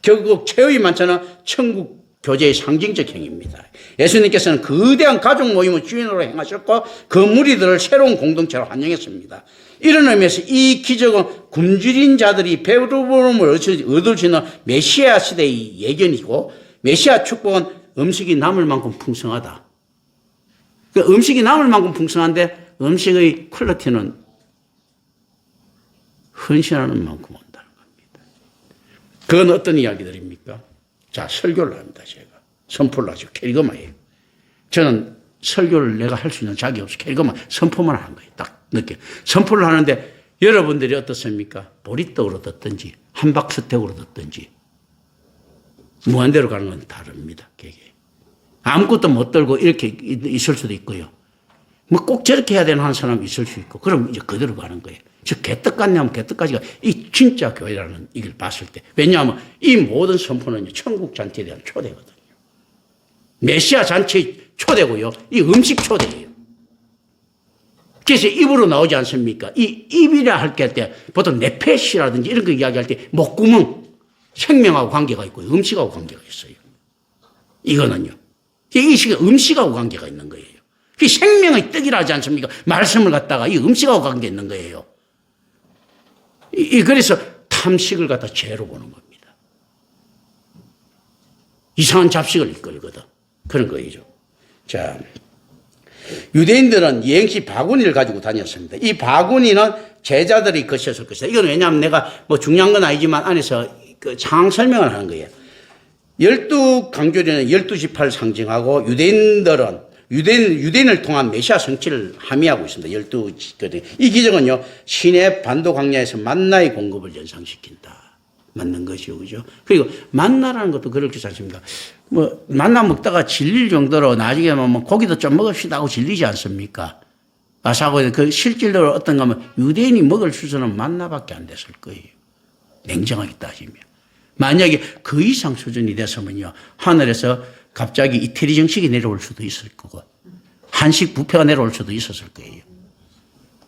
결국 최후의 만찬은 천국 교제의 상징적 행위입니다. 예수님께서는 거대한 가족 모임을 주인으로 행하셨고 그 무리들을 새로운 공동체로 환영했습니다. 이런 의미에서 이 기적은 굶주린 자들이 배부름을 얻을 수 있는 메시아 시대의 예견이고, 메시아 축복은 음식이 남을 만큼 풍성하다. 그 음식이 남을 만큼 풍성한데 음식의 퀄리티는 헌신하는 만큼 온다는 겁니다. 그건 어떤 이야기들입니까? 자, 설교를 합니다. 제가 선포를 하죠. 캐리그마예요. 저는 설교를 내가 할 수 있는 자격이 없어. 이것만 선포만 한 거예요. 딱 느껴. 선포를 하는데 여러분들이 어떻습니까? 보리떡으로 듣든지 함박스택으로 듣든지 무한대로 가는 건 다릅니다. 아무것도 못 들고 이렇게 있을 수도 있고요. 뭐 꼭 저렇게 해야 되는 한 사람이 있을 수 있고, 그럼 이제 그대로 가는 거예요. 저 개떡 같냐면 개떡까지가 이 진짜 교회라는 이걸 봤을 때. 왜냐하면 이 모든 선포는 천국 잔치에 대한 초대거든요. 메시아 잔치의 초대고요. 이 음식 초대예요. 그래서 입으로 나오지 않습니까? 이 입이라 할 때 보통 네페시라든지 이런 거 이야기할 때 목구멍, 생명하고 관계가 있고요. 음식하고 관계가 있어요. 이거는요. 이 음식하고 관계가 있는 거예요. 그 생명의 떡이라 하지 않습니까? 말씀을 갖다가 이 음식하고 관계 있는 거예요. 그래서 탐식을 갖다 죄로 보는 겁니다. 이상한 잡식을 이끌거든. 그런 거이죠. 자, 유대인들은 여행시 바구니를 가지고 다녔습니다. 이 바구니는 제자들이 것이었을 것이다. 이건 왜냐하면 내가 뭐 중요한 건 아니지만 안에서 그 상황 설명을 하는 거예요. 12강조리는 12지파를 상징하고 유대인을 통한 메시아 성취를 함의하고 있습니다. 12. 이 기적은요, 시내 반도 광야에서 만나의 공급을 연상시킨다. 맞는 것이요, 그죠? 그리고 만나라는 것도 그렇게 사십니까? 뭐, 만나 먹다가 질릴 정도로 나중에 뭐 고기도 좀 먹읍시다 하고 질리지 않습니까? 아사고 그 실질적으로 어떤가 하면 유대인이 먹을 수준은 만나밖에 안 됐을 거예요. 냉정하게 따지면. 만약에 그 이상 수준이 됐으면요, 하늘에서 갑자기 이태리 정식이 내려올 수도 있을 거고, 한식 뷔페가 내려올 수도 있었을 거예요.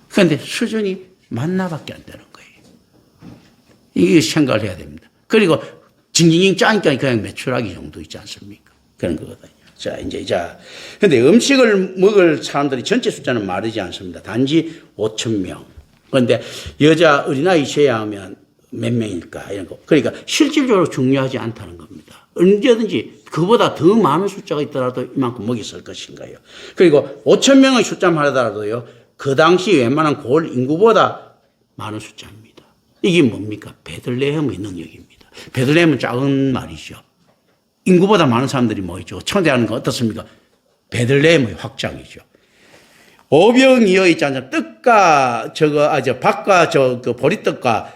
그런데 수준이 만나밖에 안 되는 거예요. 이게 생각을 해야 됩니다. 그리고 징징징 짜니까 그냥 매출하기 정도 있지 않습니까? 그런 거거든요. 근데 음식을 먹을 사람들이 전체 숫자는 마르지 않습니다. 단지 5,000명. 그런데 여자 어린아이 제외하면 몇 명일까? 이런 거. 그러니까 실질적으로 중요하지 않다는 겁니다. 언제든지 그보다 더 많은 숫자가 있더라도 이만큼 먹였을 것인가요? 그리고 5,000명의 숫자만 하더라도요, 그 당시 웬만한 고을 인구보다 많은 숫자입니다. 이게 뭡니까? 베들레헴의 능력입니다. 베들레헴은 작은 말이죠. 인구보다 많은 사람들이 모이죠. 초대하는 건 어떻습니까? 베들레헴의 확장이죠. 오병이어 있지 않냐. 떡과 밥과 그 보리떡과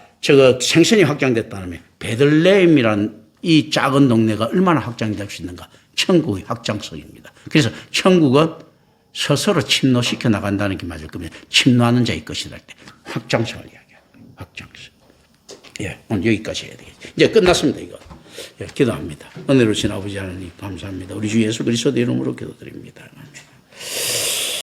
생선이 확장됐다면 베들레헴이란 이 작은 동네가 얼마나 확장될 수 있는가. 천국의 확장성입니다. 그래서 천국은 스스로 침노시켜 나간다는 게 맞을 겁니다. 침노하는 자의 것이랄 때 확장성을 이야기합니다. 확장성. 예, 오늘 여기까지 해야 되겠죠. 이제 끝났습니다, 이거. 예, 기도합니다. 은혜로우신 아버지 하나님 감사합니다. 우리 주 예수 그리스도 이름으로 기도드립니다. 아멘.